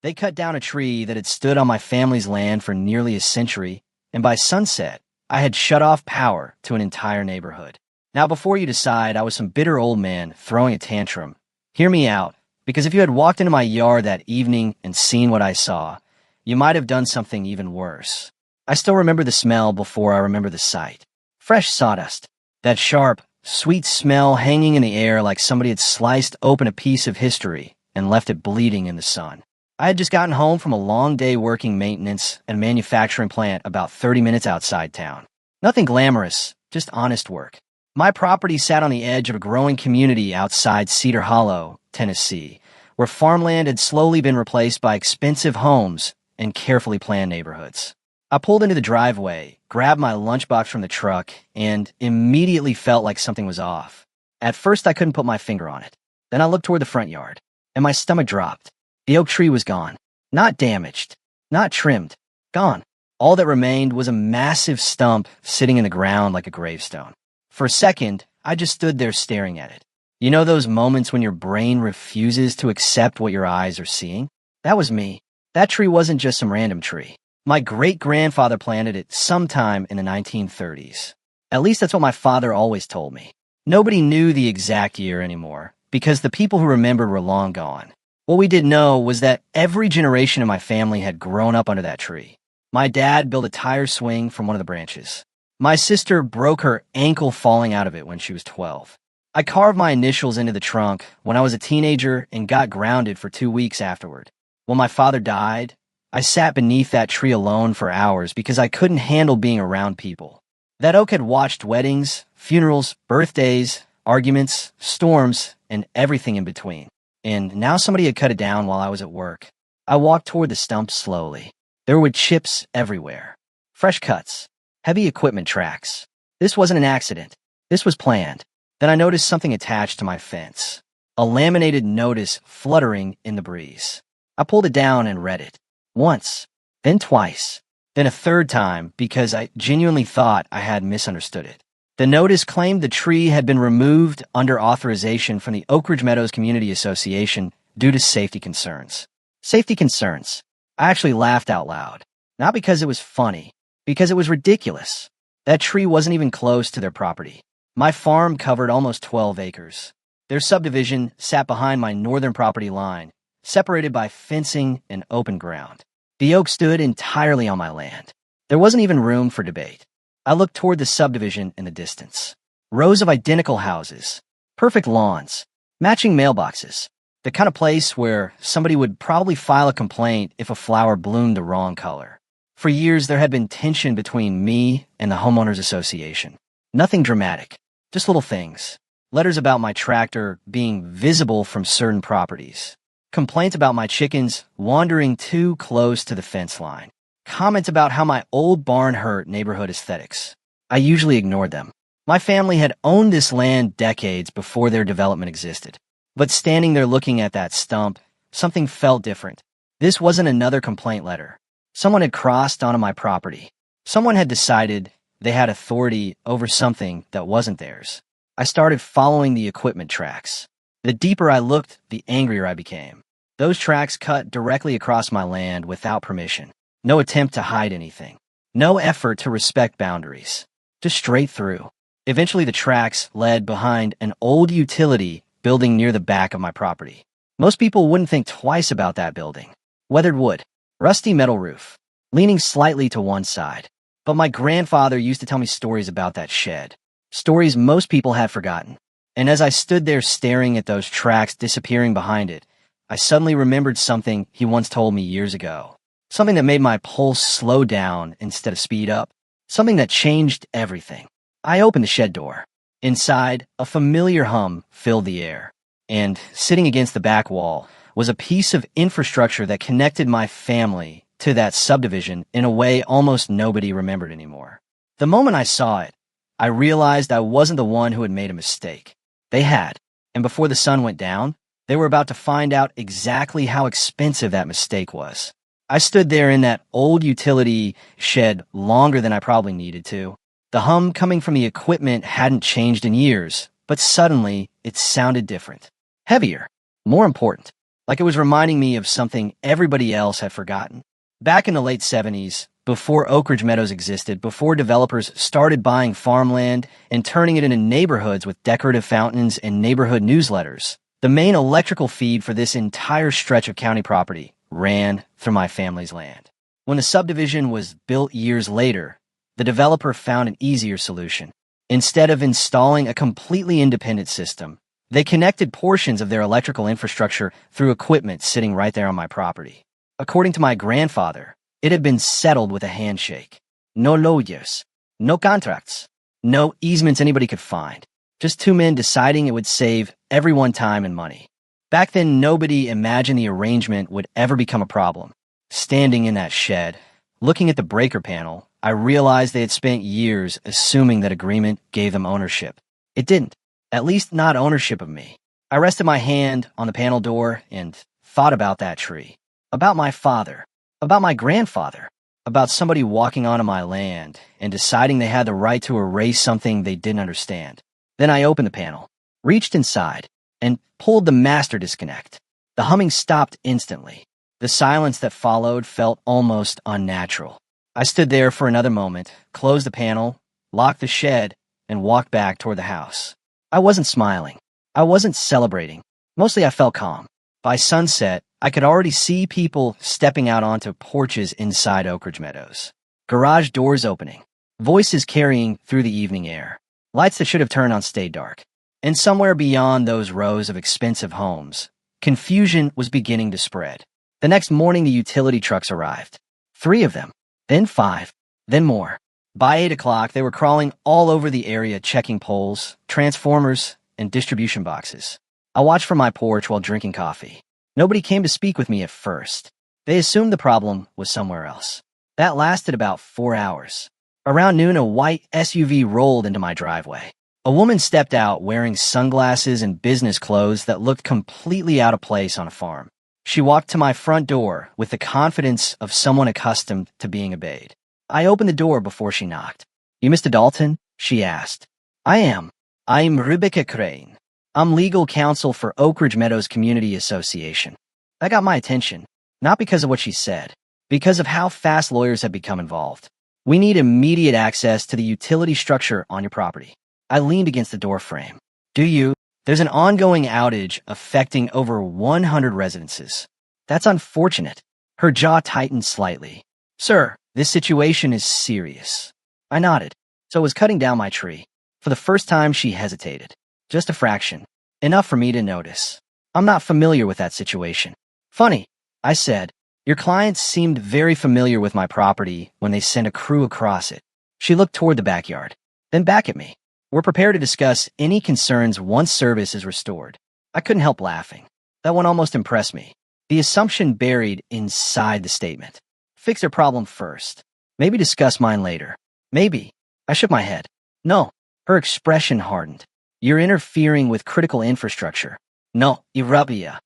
They cut down a tree that had stood on my family's land for nearly a century, and by sunset, I had shut off power to an entire neighborhood. Now, before you decide I was some bitter old man throwing a tantrum, hear me out, because if you had walked into my yard that evening and seen what I saw, you might have done something even worse. I still remember the smell before I remember the sight. Fresh sawdust, that sharp, sweet smell hanging in the air like somebody had sliced open a piece of history and left it bleeding in the sun. I had just gotten home from a long day working maintenance at a manufacturing plant about 30 minutes outside town. Nothing glamorous, just honest work. My property sat on the edge of a growing community outside Cedar Hollow, Tennessee, where farmland had slowly been replaced by expensive homes and carefully planned neighborhoods. I pulled into the driveway, grabbed my lunchbox from the truck, and immediately felt like something was off. At first, I couldn't put my finger on it. Then I looked toward the front yard, and my stomach dropped. The oak tree was gone. Not damaged. Not trimmed. Gone. All that remained was a massive stump sitting in the ground like a gravestone. For a second, I just stood there staring at it. You know those moments when your brain refuses to accept what your eyes are seeing? That was me. That tree wasn't just some random tree. My great-grandfather planted it sometime in the 1930s. At least that's what my father always told me. Nobody knew the exact year anymore, because the people who remembered were long gone. What we did know was that every generation in my family had grown up under that tree. My dad built a tire swing from one of the branches. My sister broke her ankle falling out of it when she was 12. I carved my initials into the trunk when I was a teenager and got grounded for 2 weeks afterward. When my father died, I sat beneath that tree alone for hours because I couldn't handle being around people. That oak had watched weddings, funerals, birthdays, arguments, storms, and everything in between. And now somebody had cut it down while I was at work. I walked toward the stump slowly. There were chips everywhere. Fresh cuts. Heavy equipment tracks. This wasn't an accident. This was planned. Then I noticed something attached to my fence. A laminated notice fluttering in the breeze. I pulled it down and read it. Once, then twice, then a third time because I genuinely thought I had misunderstood it. The notice claimed the tree had been removed under authorization from the Oak Ridge Meadows Community Association due to safety concerns. Safety concerns. I actually laughed out loud. Not because it was funny, because it was ridiculous. That tree wasn't even close to their property. My farm covered almost 12 acres. Their subdivision sat behind my northern property line, separated by fencing and open ground. The oak stood entirely on my land. There wasn't even room for debate. I looked toward the subdivision in the distance. Rows of identical houses, perfect lawns, matching mailboxes, the kind of place where somebody would probably file a complaint if a flower bloomed the wrong color. For years, there had been tension between me and the homeowners association. Nothing dramatic, just little things. Letters about my tractor being visible from certain properties. Complaints about my chickens wandering too close to the fence line. Comments about how my old barn hurt neighborhood aesthetics. I usually ignored them. My family had owned this land decades before their development existed. But standing there looking at that stump, something felt different. This wasn't another complaint letter. Someone had crossed onto my property. Someone had decided they had authority over something that wasn't theirs. I started following the equipment tracks. The deeper I looked, the angrier I became. Those tracks cut directly across my land without permission. No attempt to hide anything. No effort to respect boundaries. Just straight through. Eventually the tracks led behind an old utility building near the back of my property. Most people wouldn't think twice about that building. Weathered wood. Rusty metal roof. Leaning slightly to one side. But my grandfather used to tell me stories about that shed. Stories most people had forgotten. And as I stood there staring at those tracks disappearing behind it, I suddenly remembered something he once told me years ago. Something that made my pulse slow down instead of speed up. Something that changed everything. I opened the shed door. Inside, a familiar hum filled the air. And sitting against the back wall was a piece of infrastructure that connected my family to that subdivision in a way almost nobody remembered anymore. The moment I saw it, I realized I wasn't the one who had made a mistake. They had, and before the sun went down, they were about to find out exactly how expensive that mistake was. I stood there in that old utility shed longer than I probably needed to. The hum coming from the equipment hadn't changed in years, but suddenly it sounded different. Heavier. More important. like it was reminding me of something everybody else had forgotten. Back in the late 70s, before Oak Ridge Meadows existed, before developers started buying farmland and turning it into neighborhoods with decorative fountains and neighborhood newsletters, the main electrical feed for this entire stretch of county property ran through my family's land. When the subdivision was built years later, the developer found an easier solution. Instead of installing a completely independent system, they connected portions of their electrical infrastructure through equipment sitting right there on my property. According to my grandfather, it had been settled with a handshake. No lawyers, no contracts, no easements anybody could find. Just two men deciding it would save everyone time and money. Back then, nobody imagined the arrangement would ever become a problem. Standing in that shed, looking at the breaker panel, I realized they had spent years assuming that agreement gave them ownership. It didn't, at least not ownership of me. I rested my hand on the panel door and thought about that tree, about my father, about my grandfather, about somebody walking onto my land and deciding they had the right to erase something they didn't understand. Then I opened the panel, reached inside, and pulled the master disconnect. The humming stopped instantly. The silence that followed felt almost unnatural. I stood there for another moment, closed the panel, locked the shed, and walked back toward the house. I wasn't smiling. I wasn't celebrating. Mostly I felt calm. By sunset, I could already see people stepping out onto porches inside Oak Ridge Meadows. Garage doors opening. Voices carrying through the evening air. Lights that should have turned on stayed dark. And somewhere beyond those rows of expensive homes, confusion was beginning to spread. The next morning, the utility trucks arrived. 3 of them, then 5, then more. By 8 o'clock, they were crawling all over the area checking poles, transformers, and distribution boxes. I watched from my porch while drinking coffee. Nobody came to speak with me at first. They assumed the problem was somewhere else. That lasted about 4 hours. Around noon, a white SUV rolled into my driveway. A woman stepped out wearing sunglasses and business clothes that looked completely out of place on a farm. She walked to my front door with the confidence of someone accustomed to being obeyed. I opened the door before she knocked. "You Mr. Dalton?" she asked. "I am. I'm Rebecca Crane. I'm legal counsel for Oak Ridge Meadows Community Association." That got my attention, not because of what she said, because of how fast lawyers have become involved. "We need immediate access to the utility structure on your property." I leaned against the door frame. "Do you? There's an ongoing outage affecting over 100 residences." "That's unfortunate." Her jaw tightened slightly. "Sir, this situation is serious." I nodded. So it was cutting down my tree. For the first time, she hesitated. Just a fraction. Enough for me to notice. "I'm not familiar with that situation." "Funny," I said. "Your clients seemed very familiar with my property when they sent a crew across it." She looked toward the backyard, then back at me. "We're prepared to discuss any concerns once service is restored." I couldn't help laughing. That one almost impressed me. The assumption buried inside the statement. Fix their problem first. Maybe discuss mine later. Maybe. I shook my head. "No." Her expression hardened. "You're interfering with critical infrastructure." "No, Irabia."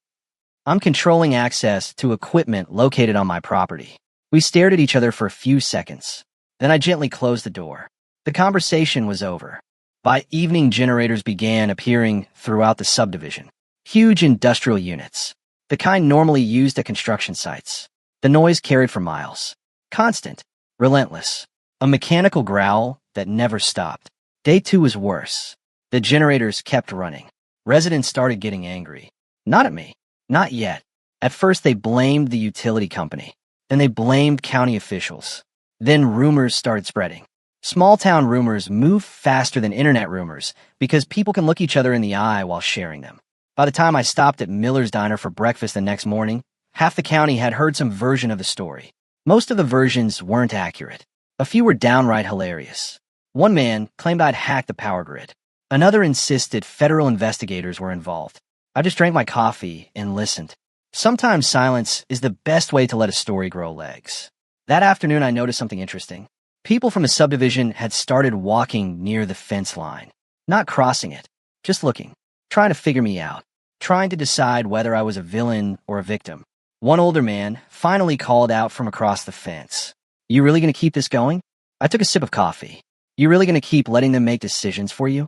"I'm controlling access to equipment located on my property." We stared at each other for a few seconds. Then I gently closed the door. The conversation was over. By evening, generators began appearing throughout the subdivision. Huge industrial units, the kind normally used at construction sites. The noise carried for miles. Constant, relentless. A mechanical growl that never stopped. Day 2 was worse. The generators kept running. Residents started getting angry. Not at me. Not yet. At first, they blamed the utility company. Then they blamed county officials. Then rumors started spreading. Small-town rumors move faster than internet rumors because people can look each other in the eye while sharing them. By the time I stopped at Miller's Diner for breakfast the next morning, half the county had heard some version of the story. Most of the versions weren't accurate. A few were downright hilarious. One man claimed I'd hacked the power grid. Another insisted federal investigators were involved. I just drank my coffee and listened. Sometimes silence is the best way to let a story grow legs. That afternoon, I noticed something interesting. People from the subdivision had started walking near the fence line. Not crossing it, just looking, trying to figure me out, trying to decide whether I was a villain or a victim. One older man finally called out from across the fence. "You really going to keep this going?" I took a sip of coffee. "You really going to keep letting them make decisions for you?"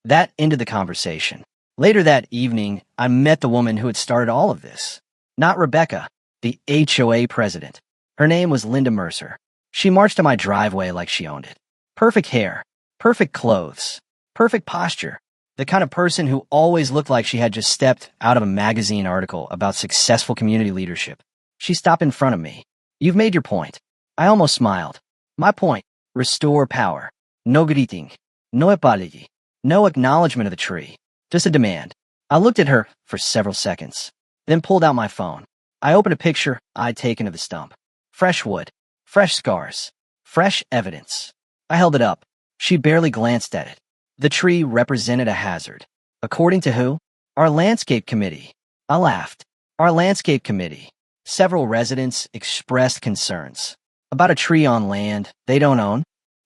That ended the conversation. Later that evening, I met the woman who had started all of this. Not Rebecca, the HOA president. Her name was Linda Mercer. She marched to my driveway like she owned it. Perfect hair, perfect clothes, perfect posture. The kind of person who always looked like she had just stepped out of a magazine article about successful community leadership. She stopped in front of me. You've made your point. I almost smiled. My point: restore power. No greeting. No apology. No acknowledgement of the tree. Just a demand. I looked at her for several seconds, then pulled out my phone. I opened a picture I'd taken of the stump. Fresh wood. Fresh scars. Fresh evidence. I held it up. She barely glanced at it. The tree represented a hazard. According to who? Our landscape committee. I laughed. Our landscape committee. Several residents expressed concerns about a tree on land they don't own.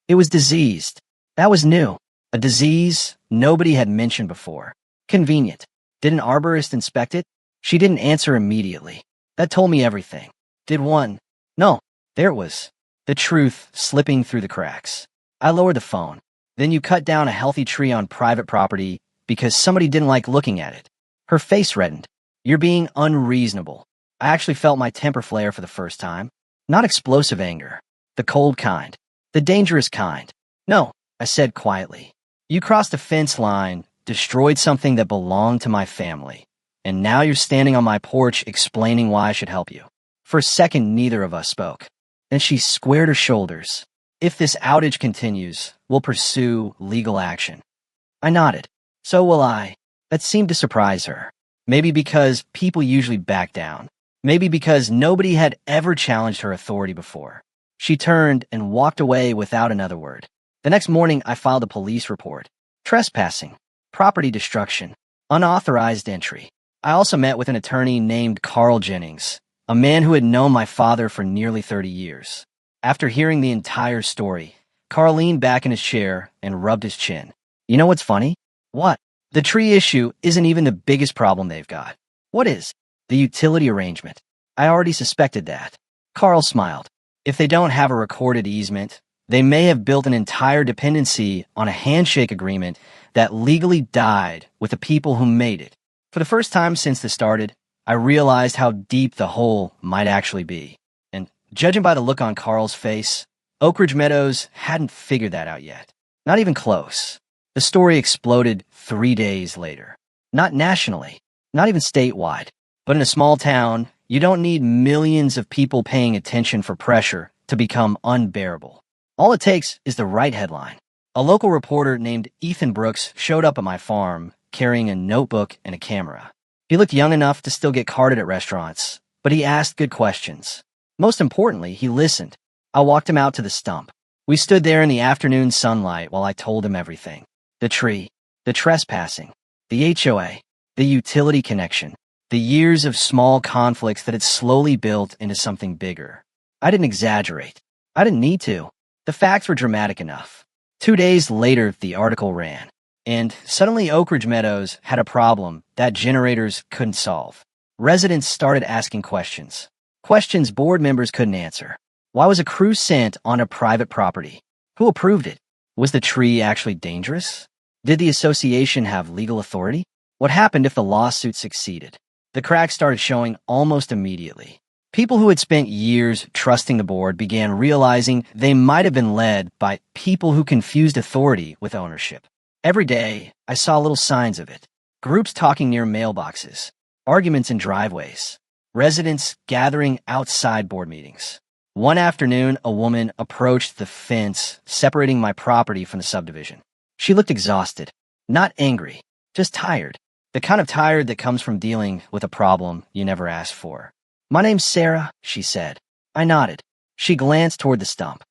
It was diseased. That was new. A disease nobody had mentioned before. Convenient. Did an arborist inspect it? She didn't answer immediately. That told me everything. Did one? No. There it was. The truth slipping through the cracks. I lowered the phone. Then you cut down a healthy tree on private property because somebody didn't like looking at it. Her face reddened. You're being unreasonable. I actually felt my temper flare for the first time. Not explosive anger. The cold kind. The dangerous kind. No, I said quietly. You crossed a fence line, destroyed something that belonged to my family, and now you're standing on my porch explaining why I should help you. For a second, neither of us spoke. Then she squared her shoulders. If this outage continues, we'll pursue legal action. I nodded. So will I. That seemed to surprise her. Maybe because people usually back down. Maybe because nobody had ever challenged her authority before. She turned and walked away without another word. The next morning, I filed a police report. Trespassing, property destruction, unauthorized entry. I also met with an attorney named Carl Jennings, a man who had known my father for nearly 30 years. After hearing the entire story, Carl leaned back in his chair and rubbed his chin. You know what's funny? What? The tree issue isn't even the biggest problem they've got. What is? The utility arrangement. I already suspected that. Carl smiled. If they don't have a recorded easement, they may have built an entire dependency on a handshake agreement that legally died with the people who made it. For the first time since this started, I realized how deep the hole might actually be. And judging by the look on Carl's face, Oak Ridge Meadows hadn't figured that out yet. Not even close. The story exploded 3 days later. Not nationally, not even statewide, but in a small town, you don't need millions of people paying attention for pressure to become unbearable. All it takes is the right headline. A local reporter named Ethan Brooks showed up at my farm carrying a notebook and a camera. He looked young enough to still get carded at restaurants, but he asked good questions. Most importantly, he listened. I walked him out to the stump. We stood there in the afternoon sunlight while I told him everything. The tree, the trespassing, the HOA, the utility connection, the years of small conflicts that had slowly built into something bigger. I didn't exaggerate. I didn't need to. The facts were dramatic enough. 2 days later, the article ran, and suddenly Oak Ridge Meadows had a problem that generators couldn't solve. Residents started asking questions. Questions board members couldn't answer. Why was a crew sent on a private property? Who approved it? Was the tree actually dangerous? Did the association have legal authority? What happened if the lawsuit succeeded? The cracks started showing almost immediately. People who had spent years trusting the board began realizing they might have been led by people who confused authority with ownership. Every day, I saw little signs of it. Groups talking near mailboxes, arguments in driveways, residents gathering outside board meetings. One afternoon, a woman approached the fence separating my property from the subdivision. She looked exhausted, not angry, just tired. The kind of tired that comes from dealing with a problem you never asked for. My name's Sarah, she said. I nodded. She glanced toward the stump.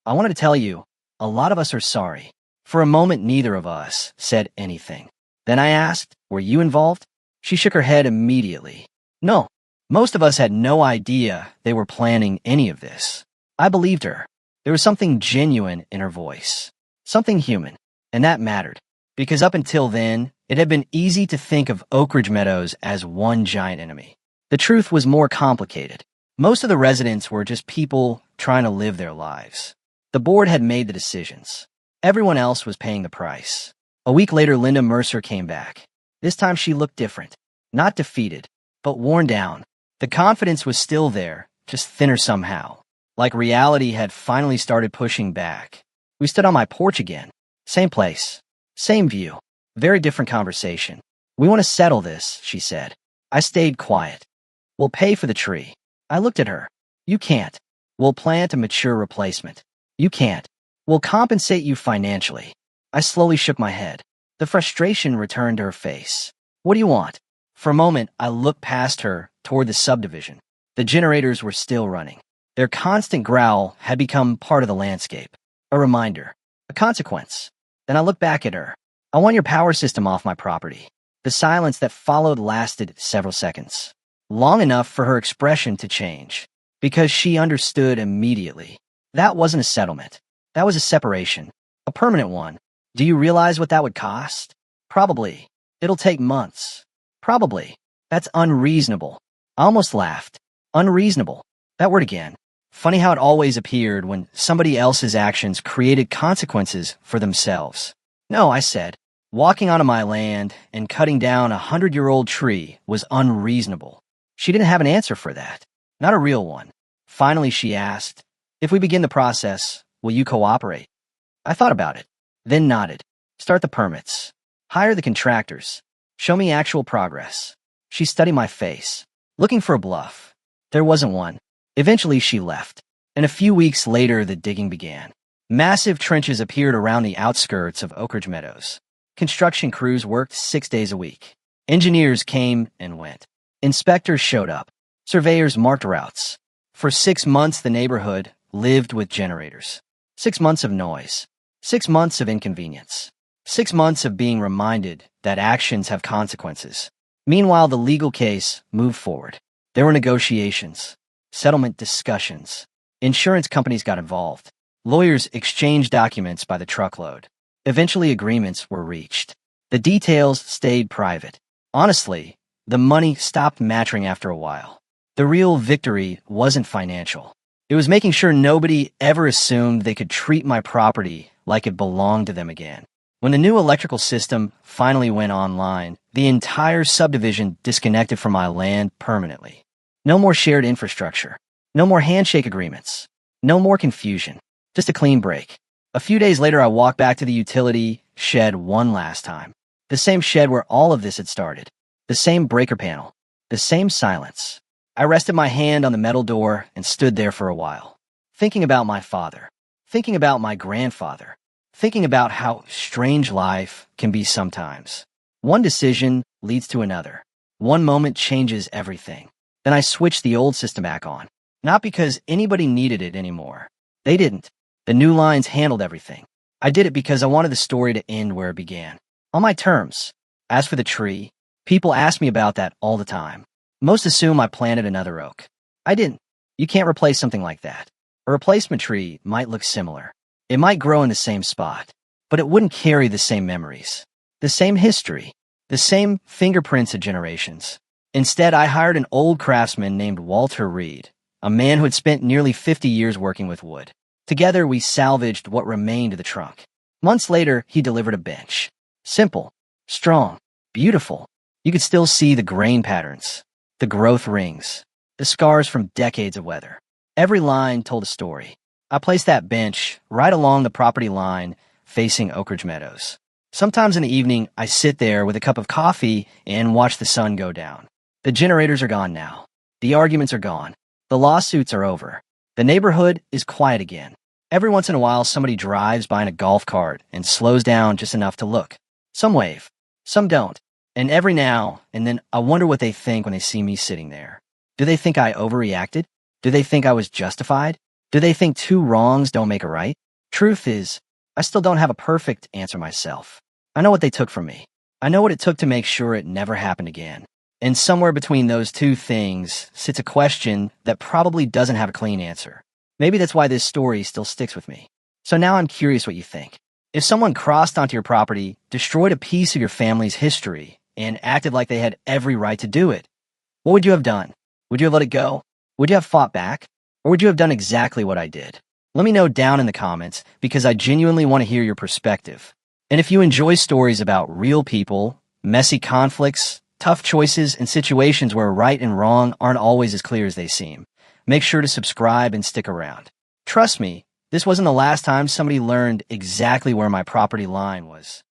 I wanted to tell you, a lot of us are sorry. For a moment, neither of us said anything. Then I asked, were you involved? She shook her head immediately. No, most of us had no idea they were planning any of this. I believed her. There was something genuine in her voice. Something human. And that mattered. Because up until then, it had been easy to think of Oak Ridge Meadows as one giant enemy. The truth was more complicated. Most of the residents were just people trying to live their lives. The board had made the decisions. Everyone else was paying the price. A week later, Linda Mercer came back. This time she looked different. Not defeated, but worn down. The confidence was still there, just thinner somehow. Like reality had finally started pushing back. We stood on my porch again. Same place. Same view. Very different conversation. "We want to settle this," she said. I stayed quiet. "We'll pay for the tree." I looked at her. "You can't." "We'll plant a mature replacement." "You can't." "We'll compensate you financially." I slowly shook my head. The frustration returned to her face. "What do you want?" For a moment, I looked past her toward the subdivision. The generators were still running. Their constant growl had become part of the landscape. A reminder. A consequence. Then I looked back at her. "I want your power system off my property." The silence that followed lasted several seconds. Long enough for her expression to change. Because she understood immediately. That wasn't a settlement. That was a separation. A permanent one. "Do you realize what that would cost?" "Probably. It'll take months." "Probably. That's unreasonable." I almost laughed. Unreasonable. That word again. Funny how it always appeared when somebody else's actions created consequences for themselves. "No," I said. "Walking onto my land and cutting down a 100-year-old tree was unreasonable." She didn't have an answer for that. Not a real one. Finally, she asked, "If we begin the process, will you cooperate?" I thought about it, then nodded. "Start the permits. Hire the contractors. Show me actual progress." She studied my face, looking for a bluff. There wasn't one. Eventually, she left, and a few weeks later, the digging began. Massive trenches appeared around the outskirts of Oak Ridge Meadows. Construction crews worked 6 days a week. Engineers came and went. Inspectors showed up. Surveyors marked routes. For 6 months, the neighborhood lived with generators. 6 months of noise. 6 months of inconvenience. 6 months of being reminded that actions have consequences. Meanwhile, the legal case moved forward. There were negotiations, settlement discussions. Insurance companies got involved. Lawyers exchanged documents by the truckload. Eventually, agreements were reached. The details stayed private. Honestly, the money stopped mattering after a while. The real victory wasn't financial. It was making sure nobody ever assumed they could treat my property like it belonged to them again. When the new electrical system finally went online, the entire subdivision disconnected from my land permanently. No more shared infrastructure. No more handshake agreements. No more confusion. Just a clean break. A few days later, I walked back to the utility shed one last time. The same shed where all of this had started. The same breaker panel. The same silence. I rested my hand on the metal door and stood there for a while, thinking about my father, thinking about my grandfather, thinking about how strange life can be sometimes. One decision leads to another. One moment changes everything. Then I switched the old system back on. Not because anybody needed it anymore. They didn't. The new lines handled everything. I did it because I wanted the story to end where it began. On my terms. As for the tree, people ask me about that all the time. Most assume I planted another oak. I didn't. You can't replace something like that. A replacement tree might look similar. It might grow in the same spot, but it wouldn't carry the same memories, the same history, the same fingerprints of generations. Instead, I hired an old craftsman named Walter Reed, a man who had spent nearly 50 years working with wood. Together, we salvaged what remained of the trunk. Months later, he delivered a bench. Simple, strong, beautiful. You could still see the grain patterns, the growth rings, the scars from decades of weather. Every line told a story. I placed that bench right along the property line facing Oak Ridge Meadows. Sometimes in the evening, I sit there with a cup of coffee and watch the sun go down. The generators are gone now. The arguments are gone. The lawsuits are over. The neighborhood is quiet again. Every once in a while, somebody drives by in a golf cart and slows down just enough to look. Some wave. Some don't. And every now and then, I wonder what they think when they see me sitting there. Do they think I overreacted? Do they think I was justified? Do they think 2 wrongs don't make a right? Truth is, I still don't have a perfect answer myself. I know what they took from me. I know what it took to make sure it never happened again. And somewhere between those 2 things sits a question that probably doesn't have a clean answer. Maybe that's why this story still sticks with me. So now I'm curious what you think. If someone crossed onto your property, destroyed a piece of your family's history, and acted like they had every right to do it, what would you have done? Would you have let it go? Would you have fought back? Or would you have done exactly what I did? Let me know down in the comments because I genuinely want to hear your perspective. And if you enjoy stories about real people, messy conflicts, Tough choices and situations where right and wrong aren't always as clear as they seem. Make sure to subscribe and stick around. Trust me, this wasn't the last time somebody learned exactly where my property line was.